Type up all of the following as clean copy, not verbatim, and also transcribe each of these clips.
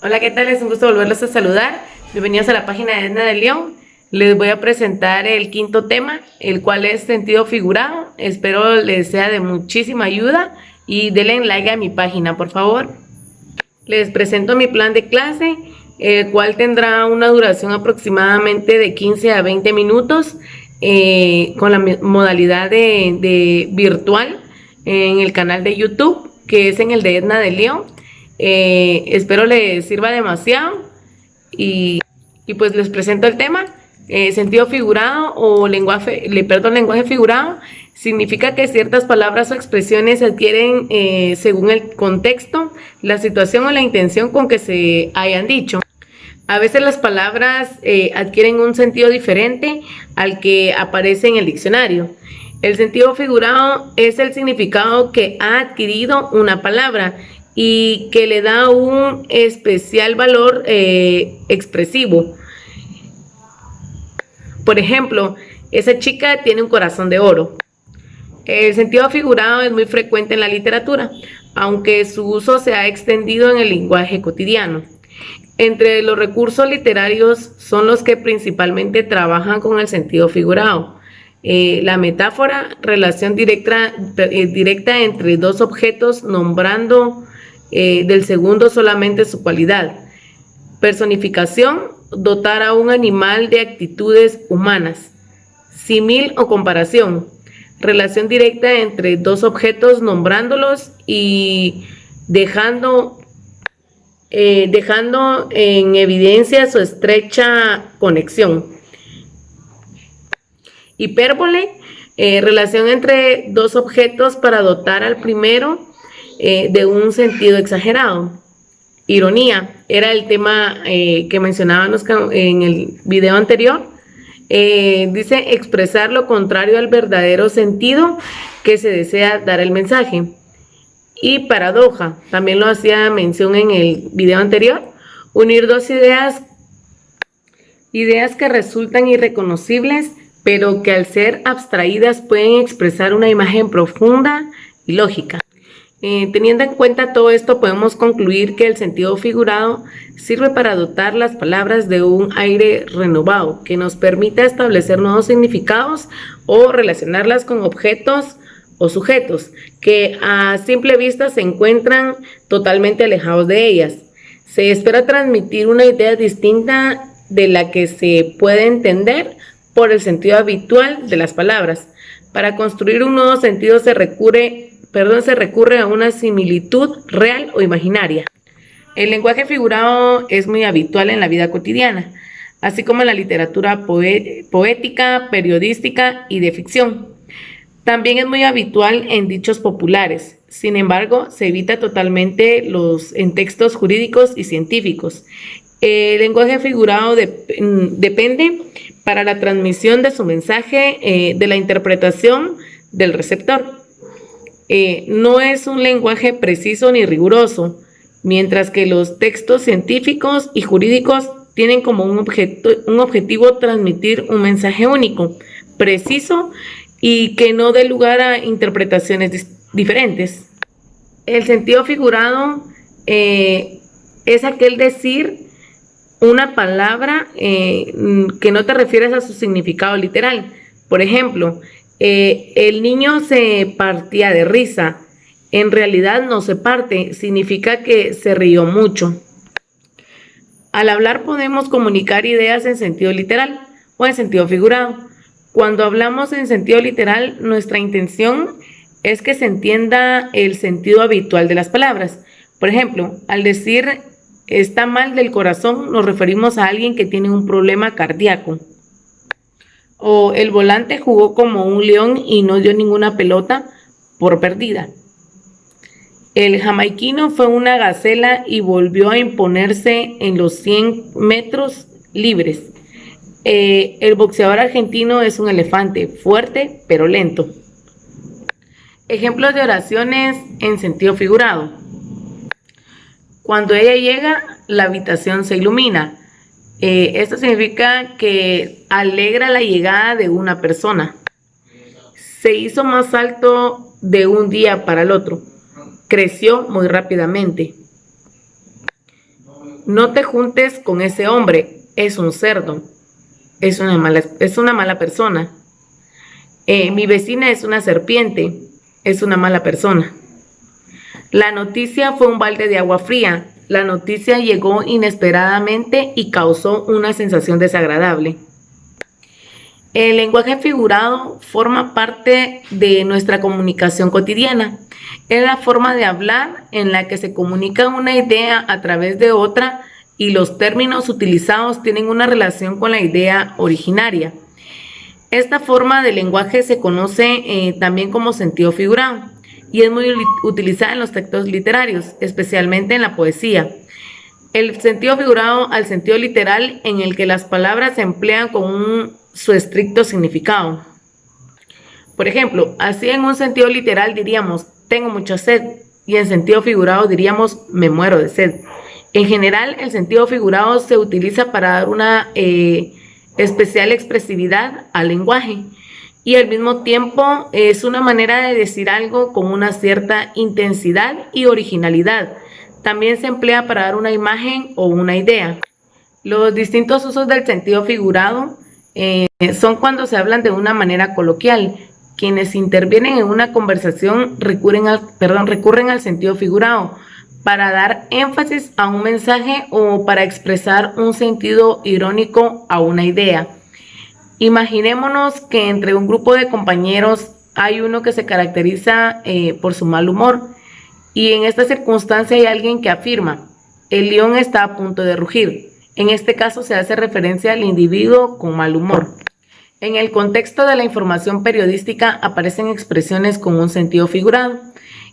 Hola, ¿qué tal? Es un gusto volverlos a saludar. Bienvenidos a la página de Edna de León. Les voy a presentar el quinto tema, el cual es sentido figurado. Espero les sea de muchísima ayuda y denle like a mi página, por favor. Les presento mi plan de clase, el cual tendrá una duración aproximadamente de 15 a 20 minutos con la modalidad de virtual en el canal de YouTube, que es en el de Edna de León. Espero les sirva demasiado y pues les presento el tema. Sentido figurado o lenguaje figurado significa que ciertas palabras o expresiones adquieren según el contexto, la situación o la intención con que se hayan dicho. A veces las palabras adquieren un sentido diferente al que aparece en el diccionario. El sentido figurado es el significado que ha adquirido una palabra y que le da un especial valor expresivo. Por ejemplo, esa chica tiene un corazón de oro. El sentido figurado es muy frecuente en la literatura, aunque su uso se ha extendido en el lenguaje cotidiano. Entre los recursos literarios son los que principalmente trabajan con el sentido figurado. La metáfora, relación directa entre dos objetos, nombrando del segundo solamente su cualidad. Personificación, dotar a un animal de actitudes humanas. Símil o comparación, relación directa entre dos objetos, nombrándolos y dejando en evidencia su estrecha conexión. Hipérbole, relación entre dos objetos para dotar al primero de un sentido exagerado. Ironía, era el tema que mencionábamos en el video anterior. Dice expresar lo contrario al verdadero sentido que se desea dar el mensaje. Y paradoja, también lo hacía mención en el video anterior, unir dos ideas que resultan irreconocibles, pero que al ser abstraídas pueden expresar una imagen profunda y lógica. Teniendo en cuenta todo esto, podemos concluir que el sentido figurado sirve para dotar las palabras de un aire renovado que nos permita establecer nuevos significados o relacionarlas con objetos o sujetos que a simple vista se encuentran totalmente alejados de ellas. Se espera transmitir una idea distinta de la que se puede entender por el sentido habitual de las palabras. Para construir un nuevo sentido se recurre a una similitud real o imaginaria. El lenguaje figurado es muy habitual en la vida cotidiana, así como en la literatura poética, periodística y de ficción. También es muy habitual en dichos populares. Sin embargo, se evita totalmente en textos jurídicos y científicos. El lenguaje figurado depende para la transmisión de su mensaje de la interpretación del receptor. No es un lenguaje preciso ni riguroso, mientras que los textos científicos y jurídicos tienen como un objetivo transmitir un mensaje único, preciso y que no dé lugar a interpretaciones diferentes. El sentido figurado es aquel decir una palabra que no te refieres a su significado literal. Por ejemplo, el niño se partía de risa. En realidad no se parte, significa que se rió mucho. Al hablar podemos comunicar ideas en sentido literal o en sentido figurado. Cuando hablamos en sentido literal, nuestra intención es que se entienda el sentido habitual de las palabras. Por ejemplo, al decir está mal del corazón, nos referimos a alguien que tiene un problema cardíaco. O el volante jugó como un león y no dio ninguna pelota por perdida. El jamaiquino fue una gacela y volvió a imponerse en los 100 metros libres. El boxeador argentino es un elefante, fuerte pero lento. Ejemplos de oraciones en sentido figurado. Cuando ella llega, la habitación se ilumina. Esto significa que alegra la llegada de una persona. Se hizo más alto de un día para el otro. Creció muy rápidamente. no te juntes con ese hombre, es un cerdo, es una mala persona. Mi vecina es una serpiente, es una mala persona. La noticia fue un balde de agua fría. La noticia llegó inesperadamente y causó una sensación desagradable. El lenguaje figurado forma parte de nuestra comunicación cotidiana. Es la forma de hablar en la que se comunica una idea a través de otra y los términos utilizados tienen una relación con la idea originaria. Esta forma de lenguaje se conoce también como sentido figurado y es muy utilizada en los textos literarios, especialmente en la poesía. El sentido figurado al sentido literal en el que las palabras se emplean con su estricto significado. Por ejemplo, así en un sentido literal diríamos tengo mucha sed y en sentido figurado diríamos me muero de sed. En general, el sentido figurado se utiliza para dar una especial expresividad al lenguaje y al mismo tiempo es una manera de decir algo con una cierta intensidad y originalidad. También se emplea para dar una imagen o una idea. Los distintos usos del sentido figurado son cuando se hablan de una manera coloquial. Quienes intervienen en una conversación recurren al sentido figurado para dar énfasis a un mensaje o para expresar un sentido irónico a una idea. Imaginémonos que entre un grupo de compañeros hay uno que se caracteriza por su mal humor y en esta circunstancia hay alguien que afirma, el león está a punto de rugir. En este caso se hace referencia al individuo con mal humor. En el contexto de la información periodística aparecen expresiones con un sentido figurado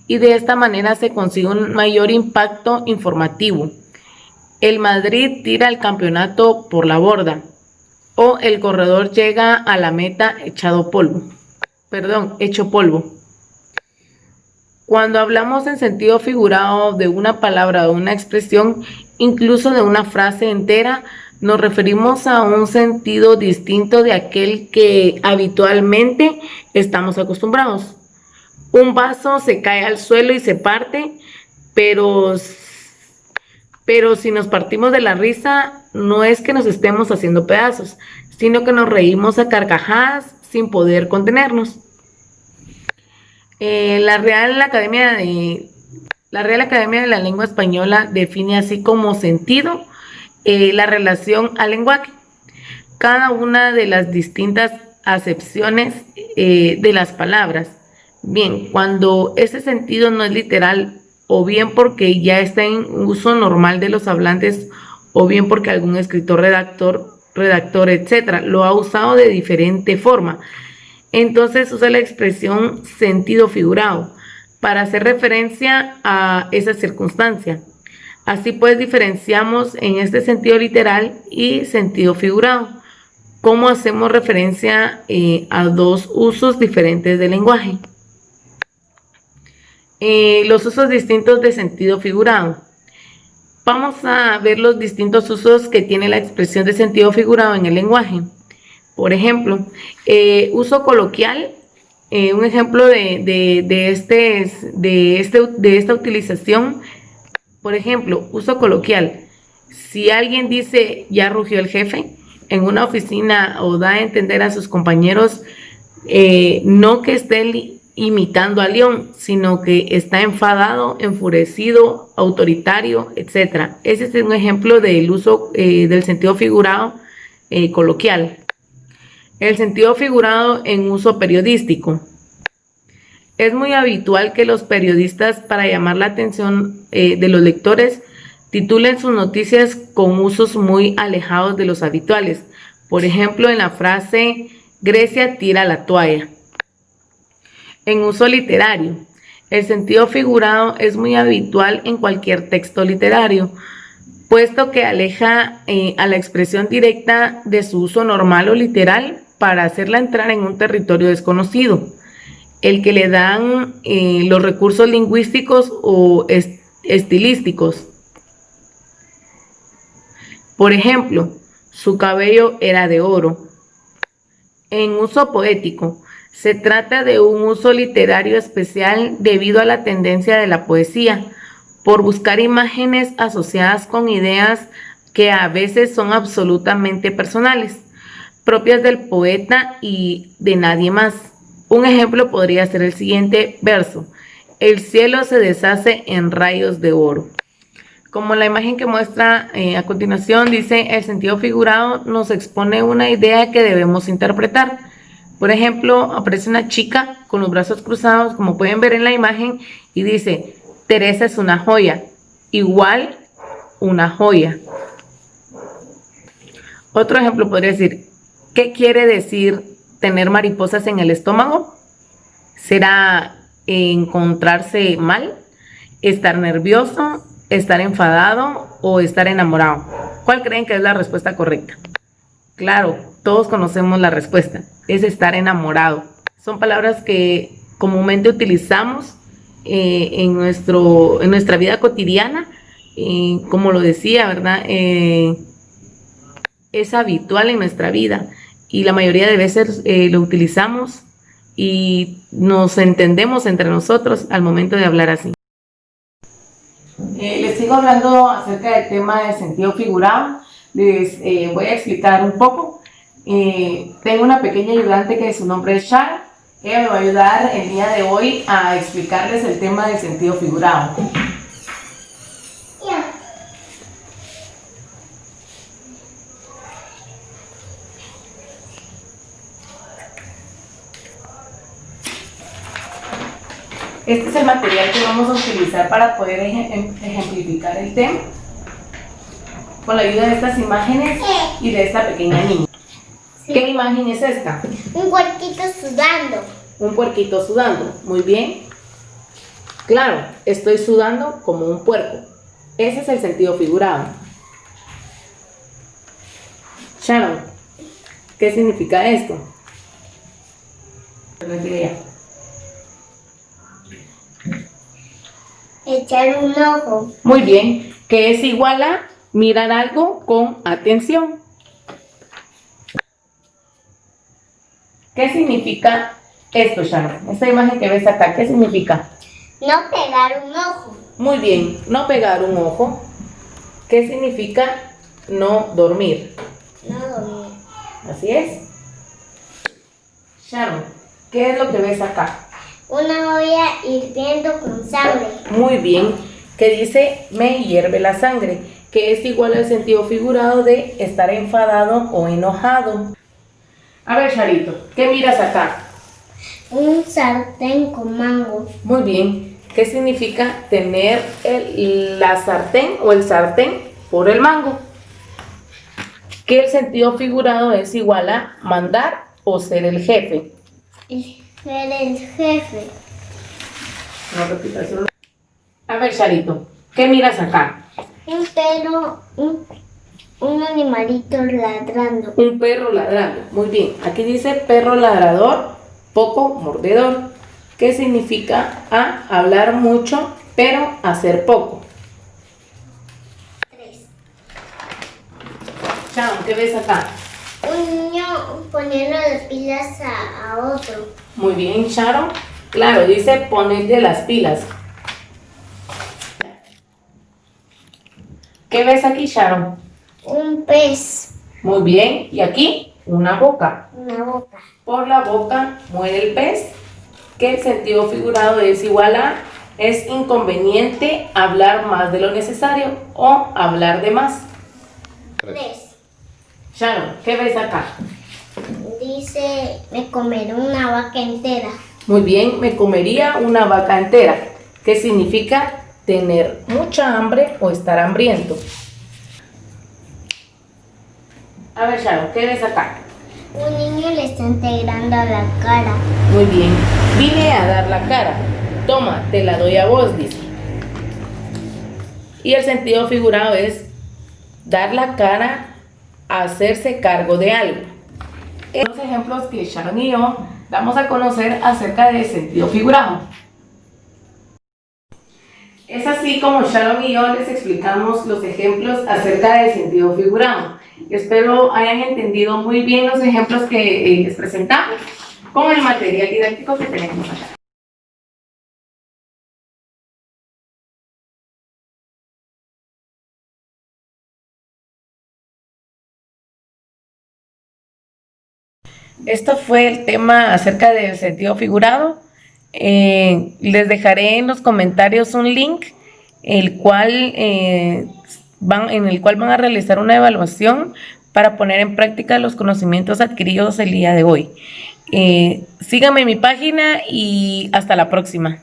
y de esta manera se consigue un mayor impacto informativo. El Madrid tira el campeonato por la borda o el corredor llega a la meta hecho polvo. Cuando hablamos en sentido figurado de una palabra o una expresión, incluso de una frase entera, nos referimos a un sentido distinto de aquel que habitualmente estamos acostumbrados. Un vaso se cae al suelo y se parte, pero si nos partimos de la risa, no es que nos estemos haciendo pedazos, sino que nos reímos a carcajadas sin poder contenernos. La Real Academia de la Lengua Española define así como sentido la relación al lenguaje. Cada una de las distintas acepciones de las palabras. Bien, cuando ese sentido no es literal, o bien porque ya está en uso normal de los hablantes, o bien porque algún escritor, redactor, etcétera, lo ha usado de diferente forma. Entonces usa la expresión sentido figurado para hacer referencia a esa circunstancia. Así pues diferenciamos en este sentido literal y sentido figurado. ¿Cómo hacemos referencia a dos usos diferentes del lenguaje? Los usos distintos de sentido figurado. Vamos a ver los distintos usos que tiene la expresión de sentido figurado en el lenguaje. Por ejemplo, uso coloquial. Un ejemplo de esta utilización. Por ejemplo, uso coloquial. Si alguien dice ya rugió el jefe en una oficina o da a entender a sus compañeros no que esté imitando al león, sino que está enfadado, enfurecido, autoritario, etc. Ese es un ejemplo del uso del sentido figurado coloquial. El sentido figurado en uso periodístico. Es muy habitual que los periodistas, para llamar la atención de los lectores, titulen sus noticias con usos muy alejados de los habituales. Por ejemplo, en la frase Grecia tira la toalla. En uso literario, el sentido figurado es muy habitual en cualquier texto literario, puesto que aleja a la expresión directa de su uso normal o literal para hacerla entrar en un territorio desconocido, el que le dan los recursos lingüísticos o estilísticos. Por ejemplo, su cabello era de oro. En uso poético, se trata de un uso literario especial debido a la tendencia de la poesía, por buscar imágenes asociadas con ideas que a veces son absolutamente personales, propias del poeta y de nadie más. Un ejemplo podría ser el siguiente verso: el cielo se deshace en rayos de oro. Como la imagen que muestra a continuación dice, el sentido figurado nos expone una idea que debemos interpretar. Por ejemplo, aparece una chica con los brazos cruzados, como pueden ver en la imagen, y dice, Teresa es una joya, igual una joya. Otro ejemplo podría decir, ¿qué quiere decir tener mariposas en el estómago? ¿Será encontrarse mal? ¿Estar nervioso? ¿Estar enfadado? ¿O estar enamorado? ¿Cuál creen que es la respuesta correcta? Claro, todos conocemos la respuesta, es estar enamorado. Son palabras que comúnmente utilizamos en nuestra vida cotidiana, como lo decía, ¿verdad? Es habitual en nuestra vida y la mayoría de veces lo utilizamos y nos entendemos entre nosotros al momento de hablar así. Les sigo hablando acerca del tema del sentido figurado. Les voy a explicar un poco. Tengo una pequeña ayudante que su nombre es Shara. Ella me va a ayudar el día de hoy a explicarles el tema del sentido figurado. Este es el material que vamos a utilizar para poder ejemplificar el tema con la ayuda de estas imágenes y de esta pequeña niña. Sí. ¿Qué imagen es esta? Un puerquito sudando. Un puerquito sudando, muy bien. Claro, estoy sudando como un puerco. Ese es el sentido figurado. Sharon, ¿qué significa esto? Echar un ojo. Muy bien, que es igual a mirar algo con atención. ¿Qué significa esto, Sharon? Esta imagen que ves acá, ¿qué significa? No pegar un ojo. Muy bien, no pegar un ojo. ¿Qué significa no dormir? No dormir. Así es. Sharon, ¿qué es lo que ves acá? Una olla hirviendo con sangre. Muy bien, que dice me hierve la sangre, que es igual al sentido figurado de estar enfadado o enojado. A ver, Charito, ¿qué miras acá? Un sartén con mango. Muy bien, ¿qué significa tener la sartén o el sartén por el mango? Que el sentido figurado es igual a mandar o ser el jefe. Ser el jefe. No repitas. A ver, Charito, ¿qué miras acá? Un perro, un animalito ladrando. Un perro ladrando, muy bien. Aquí dice perro ladrador, poco mordedor. ¿Qué significa A? Hablar mucho, pero hacer poco. 3. Chao, ¿qué ves acá? Un niño poniendo las pilas a otro. Muy bien, Sharon. Claro, dice ponerle las pilas. ¿Qué ves aquí, Sharon? Un pez. Muy bien. ¿Y aquí? Una boca. Una boca. Por la boca muere el pez. Que el sentido figurado es igual a es inconveniente hablar más de lo necesario o hablar de más. 3. Sharon, ¿qué ves acá? Dice, me comeré una vaca entera. Muy bien, me comería una vaca entera. ¿Qué significa tener mucha hambre o estar hambriento? A ver, Sharon, ¿qué ves acá? Un niño le está integrando a la cara. Muy bien, vine a dar la cara. Toma, te la doy a vos, dice. Y el sentido figurado es dar la cara, hacerse cargo de algo. Los ejemplos que Sharon y yo damos a conocer acerca del sentido figurado. Es así como Sharon y yo les explicamos los ejemplos acerca del sentido figurado. Espero hayan entendido muy bien los ejemplos que les presentamos con el material didáctico que tenemos acá. Esto fue el tema acerca del sentido figurado. Les dejaré en los comentarios un link en el cual van a realizar una evaluación para poner en práctica los conocimientos adquiridos el día de hoy. Síganme en mi página y hasta la próxima.